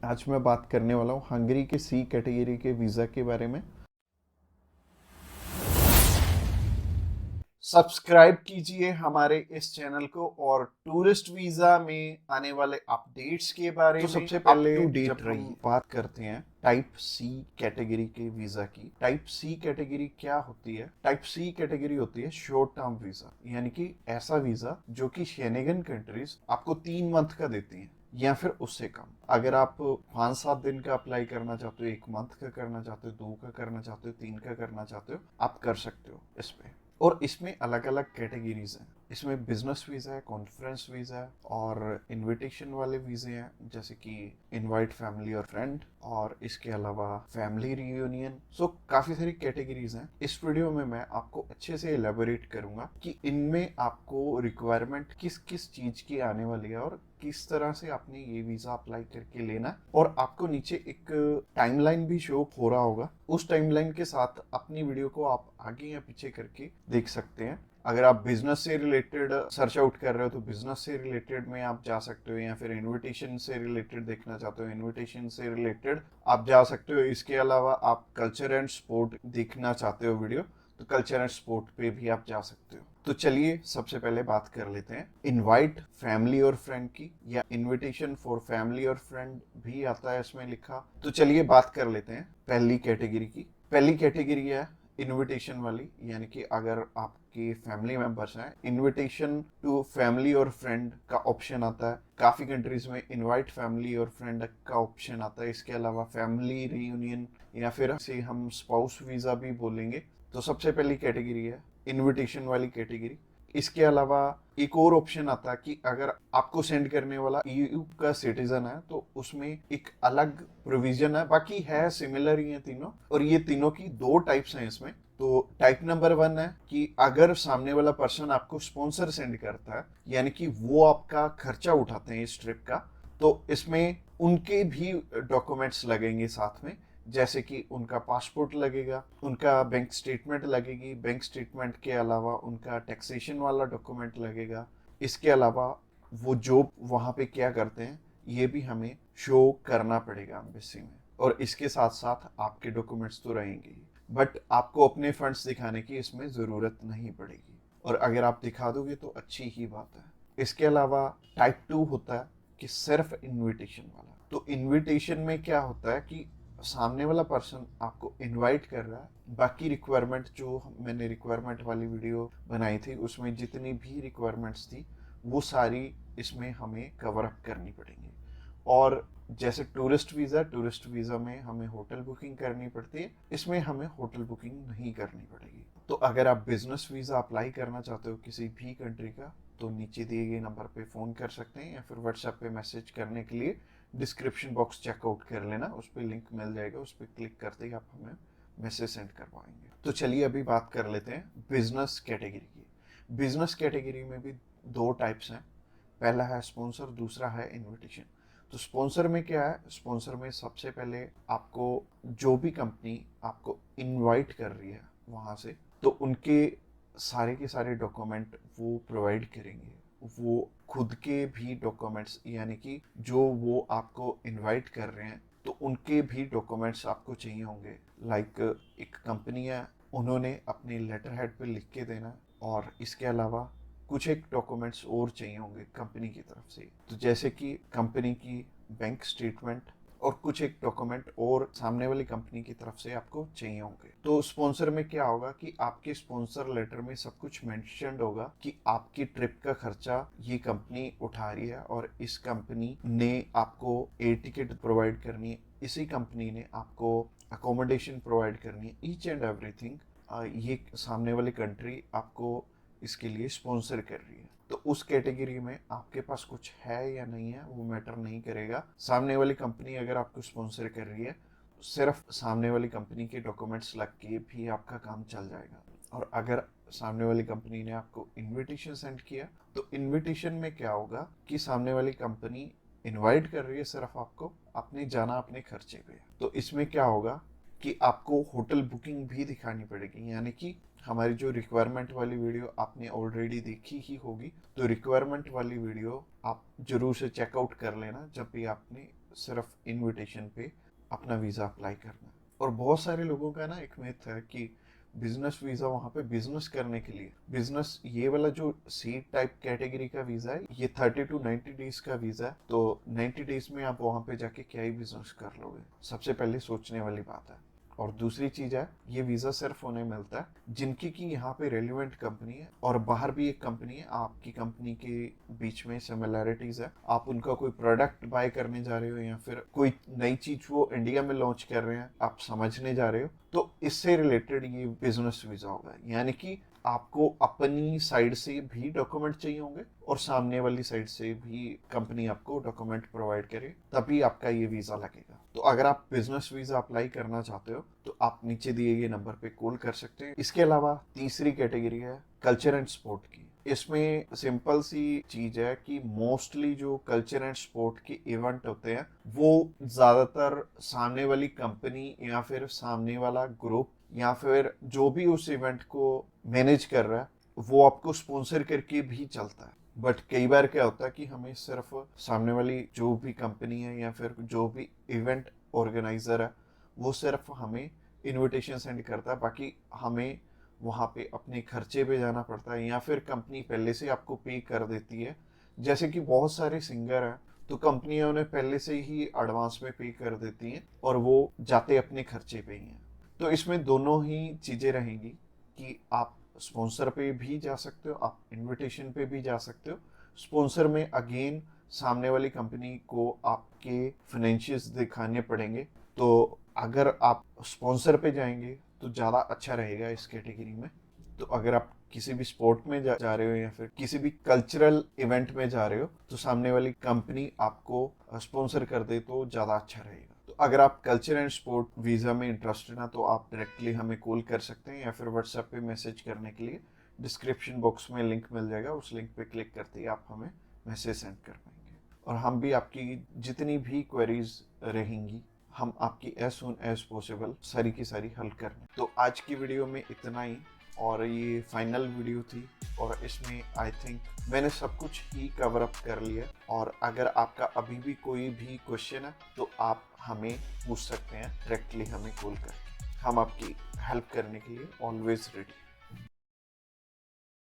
आज मैं बात करने वाला हूँ हंगरी के सी कैटेगरी के वीज़ा के बारे में। सब्सक्राइब कीजिए हमारे इस चैनल को और टूरिस्ट वीज़ा में आने वाले अपडेट्स के बारे में सबसे पहले अप टू डेट जब हम रहिए। बात करते हैं टाइप सी कैटेगरी के वीज़ा की। टाइप सी कैटेगरी क्या होती है? टाइप सी कैटेगरी होती है शॉर्ट टर्म वीज़ा, यानी कि ऐसा वीज़ा जो कि शेनेगन कंट्रीज आपको 3 मंथ का देती हैं या फिर उससे कम। अगर आप 5-7 दिन का अप्लाई करना चाहते हो, 1 मंथ का करना चाहते हो, 2 का करना चाहते हो, 3 का करना चाहते हो, आप कर सकते हो इस पे। और इसमें अलग अलग कैटेगरीज हैं। इसमें बिजनेस वीज़ा है, कॉन्फ्रेंस वीज़ा है और इनविटेशन वाले वीज़े हैं, जैसे कि इनवाइट फैमिली और फ्रेंड, और इसके अलावा फैमिली रियूनियन। सो काफ़ी सारी कैटेगरीज हैं। इस वीडियो में मैं आपको अच्छे से एलेबोरेट करूंगा कि इनमें आपको रिक्वायरमेंट किस किस चीज़ की आने वाली है और किस तरह से आपने ये वीज़ा अप्लाई करके लेना है। और आपको नीचे एक टाइमलाइन भी शो हो रहा होगा। उस टाइमलाइन के साथ अपनी वीडियो को आप आगे या पीछे करके देख सकते हैं। अगर आप बिजनेस से रिलेटेड सर्च आउट कर रहे हो तो बिजनेस से रिलेटेड में आप जा सकते हो, या फिर इनविटेशन से रिलेटेड देखना चाहते हो इनविटेशन से रिलेटेड आप जा सकते हो। इसके अलावा आप कल्चर एंड स्पोर्ट देखना चाहते हो वीडियो, तो कल्चर एंड स्पोर्ट पे भी आप जा सकते हो। तो चलिए सबसे पहले बात कर लेते हैं इनवाइट फैमिली और फ्रेंड की, या इनविटेशन फॉर फैमिली और फ्रेंड भी आता है इसमें लिखा। तो चलिए बात कर लेते हैं पहली कैटेगरी की। पहली कैटेगरी है इनविटेशन वाली, यानी कि अगर आपके फैमिली मेंबर्स हैं, इनविटेशन टू फैमिली और फ्रेंड का ऑप्शन आता है। काफी कंट्रीज में इनवाइट फैमिली और फ्रेंड का ऑप्शन आता है। इसके अलावा फैमिली रियूनियन, या फिर से हम स्पाउस वीजा भी बोलेंगे। तो सबसे पहली कैटेगरी है इनविटेशन वाली कैटेगरी। इसके अलावा एक और ऑप्शन आता है कि अगर आपको सेंड करने वाला ईयू का सिटीजन है तो उसमें एक अलग प्रोविजन है। बाकी है सिमिलर ही है तीनों, और ये तीनों की 2 टाइप्स हैं इसमें। तो टाइप नंबर 1 है कि अगर सामने वाला पर्सन आपको स्पॉन्सर सेंड करता है, यानी कि वो आपका खर्चा उठाते हैं इस ट्रिप का, तो इसमें उनके भी डॉक्यूमेंट्स लगेंगे साथ में। जैसे कि उनका पासपोर्ट लगेगा, उनका बैंक स्टेटमेंट लगेगी, बैंक स्टेटमेंट के अलावा उनका टैक्सेशन वाला डॉक्यूमेंट लगेगा। इसके अलावा वो जॉब वहाँ पे क्या करते हैं ये भी हमें शो करना पड़ेगा एम्बेसी में। और इसके साथ साथ आपके डॉक्यूमेंट्स तो रहेंगे ही, बट आपको अपने फंड्स दिखाने की इसमें ज़रूरत नहीं पड़ेगी, और अगर आप दिखा दोगे तो अच्छी ही बात है। इसके अलावा टाइप 2 होता है कि सिर्फ इनविटेशन वाला। तो इनविटेशन में क्या होता है कि सामने वाला पर्सन आपको इनवाइट कर रहा है, बाकी रिक्वायरमेंट जो मैंने रिक्वायरमेंट वाली वीडियो बनाई थी उसमें जितनी भी रिक्वायरमेंट्स थी वो सारी इसमें हमें कवर अप करनी पड़ेंगी। और जैसे टूरिस्ट वीज़ा में हमें होटल बुकिंग करनी पड़ती है, इसमें हमें होटल बुकिंग नहीं करनी पड़ेगी। तो अगर आप बिजनेस वीज़ा अप्लाई करना चाहते हो किसी भी कंट्री का, तो नीचे दिए गए नंबर पे फ़ोन कर सकते हैं, या फिर व्हाट्सएप पे मैसेज करने के लिए डिस्क्रिप्शन बॉक्स चेकआउट कर लेना, उस पर लिंक मिल जाएगा, उस पर क्लिक करते ही आप हमें मैसेज सेंड कर पाएंगे। तो चलिए अभी बात कर लेते हैं बिजनेस कैटेगरी की। बिजनेस कैटेगरी में भी 2 टाइप्स हैं। पहला है स्पॉन्सर, दूसरा है इनविटेशन। तो स्पॉन्सर में क्या है? स्पॉन्सर में सबसे पहले आपको जो भी कंपनी आपको इनवाइट कर रही है वहाँ से, तो उनके सारे के सारे डॉक्यूमेंट वो प्रोवाइड करेंगे। वो खुद के भी डॉक्यूमेंट्स, यानी कि जो वो आपको इनवाइट कर रहे हैं तो उनके भी डॉक्यूमेंट्स आपको चाहिए होंगे। लाइक एक कंपनी है, उन्होंने अपने लेटर हेड पे लिख के देना, और इसके अलावा कुछ एक डॉक्यूमेंट्स और चाहिए होंगे कंपनी की तरफ से। तो जैसे कि कंपनी की बैंक स्टेटमेंट और कुछ एक डॉक्यूमेंट और सामने वाली कंपनी की तरफ से आपको चाहिए होंगे। तो स्पॉन्सर में क्या होगा कि आपके स्पॉन्सर लेटर में सब कुछ मेंशन्ड होगा कि आपकी ट्रिप का खर्चा ये कंपनी उठा रही है, और इस कंपनी ने आपको एयर टिकट प्रोवाइड करनी है, इसी कंपनी ने आपको अकोमोडेशन प्रोवाइड करनी है, ईच एंड एवरीथिंग ये सामने वाली कंट्री आपको इसके लिए स्पॉन्सर कर रही है। तो उस कैटेगरी में आपके पास कुछ है या नहीं है वो मैटर नहीं करेगा। सामने वाली कंपनी अगर आपको स्पॉन्सर कर रही है, सिर्फ सामने वाली कंपनी के डॉक्यूमेंट्स लग के भी आपका काम चल जाएगा। और अगर सामने वाली कंपनी ने आपको इनविटेशन सेंड किया, तो इनविटेशन में क्या होगा कि सामने वाली कंपनी इनवाइट कर रही है सिर्फ आपको, आपने जाना अपने खर्चे पे। तो इसमें क्या होगा कि आपको होटल बुकिंग भी दिखानी पड़ेगी, यानी कि हमारी जो रिक्वायरमेंट वाली वीडियो आपने ऑलरेडी देखी ही होगी, तो रिक्वायरमेंट वाली वीडियो आप जरूर से चेकआउट कर लेना जब भी आपने सिर्फ इनविटेशन पे अपना वीज़ा अप्लाई करना है। और बहुत सारे लोगों का ना एक मिथ है कि बिजनेस वीज़ा वहाँ पे बिजनेस करने के लिए, बिजनेस ये वाला जो सी टाइप कैटेगरी का वीज़ा है ये 30 to 90 डेज का वीज़ा है, तो 90 डेज में आप वहाँ पे जाके क्या ही बिजनेस कर लोगे, सबसे पहले सोचने वाली बात है। और दूसरी चीज है, ये वीजा सिर्फ उन्हें मिलता है जिनकी की यहाँ पे रेलिवेंट कंपनी है और बाहर भी एक कंपनी है, आपकी कंपनी के बीच में सिमिलैरिटीज है, आप उनका कोई प्रोडक्ट बाय करने जा रहे हो या फिर कोई नई चीज वो इंडिया में लॉन्च कर रहे हैं आप समझने जा रहे हो, तो इससे रिलेटेड ये बिजनेस वीजा होगा। यानी कि आपको अपनी साइड से भी डॉक्यूमेंट चाहिए होंगे और सामने वाली साइड से भी कंपनी आपको डॉक्यूमेंट प्रोवाइड करे, तभी आपका ये वीजा लगेगा। तो अगर आप बिजनेस वीजा अप्लाई करना चाहते हो तो आप नीचे दिए गए नंबर पे कॉल कर सकते हैं। इसके अलावा तीसरी कैटेगरी है कल्चर एंड स्पोर्ट की। इसमें सिंपल सी चीज है कि मोस्टली जो कल्चर एंड स्पोर्ट के इवेंट होते हैं वो ज्यादातर सामने वाली कंपनी या फिर सामने वाला ग्रुप या फिर जो भी उस इवेंट को मैनेज कर रहा है वो आपको स्पॉन्सर करके भी चलता है। बट कई बार क्या होता है कि हमें सिर्फ सामने वाली जो भी कंपनी है या फिर जो भी इवेंट ऑर्गेनाइजर है वो सिर्फ हमें इनविटेशन सेंड करता है, बाकी हमें वहाँ पे अपने खर्चे पे जाना पड़ता है या फिर कंपनी पहले से आपको पे कर देती है। जैसे कि बहुत सारे सिंगर हैं तो कंपनियां उन्हें पहले से ही एडवांस में पे कर देती हैं और वो जाते अपने खर्चे पे ही हैं। तो इसमें दोनों ही चीज़ें रहेंगी कि आप स्पॉन्सर पे भी जा सकते हो, आप इनविटेशन पे भी जा सकते हो। स्पॉन्सर में अगेन सामने वाली कंपनी को आपके फाइनेंशियल्स दिखाने पड़ेंगे, तो अगर आप स्पॉन्सर पे जाएंगे तो ज़्यादा अच्छा रहेगा इस कैटेगरी में। तो अगर आप किसी भी स्पोर्ट में जा रहे हो या फिर किसी भी कल्चरल इवेंट में जा रहे हो तो सामने वाली कंपनी आपको स्पॉन्सर कर दे तो ज़्यादा अच्छा रहेगा। तो अगर आप कल्चर एंड स्पोर्ट वीज़ा में इंटरेस्टेड हैं तो आप डायरेक्टली हमें कॉल कर सकते हैं या फिर व्हाट्सएप पे मैसेज करने के लिए डिस्क्रिप्शन बॉक्स में लिंक मिल जाएगा, उस लिंक पे क्लिक करते ही आप हमें मैसेज सेंड कर पाएंगे और हम भी आपकी जितनी भी क्वेरीज रहेंगी हम आपकी एज सुन एज पॉसिबल सारी की सारी हल करने। तो आज की वीडियो में इतना ही और ये फाइनल वीडियो थी और इसमें आई थिंक मैंने सब कुछ ही कवर अप कर लिया। और अगर आपका अभी भी कोई भी क्वेश्चन है तो आप हमें पूछ सकते हैं डायरेक्टली हमें कॉल करके, हम आपकी हेल्प करने के लिए ऑलवेज रेडी।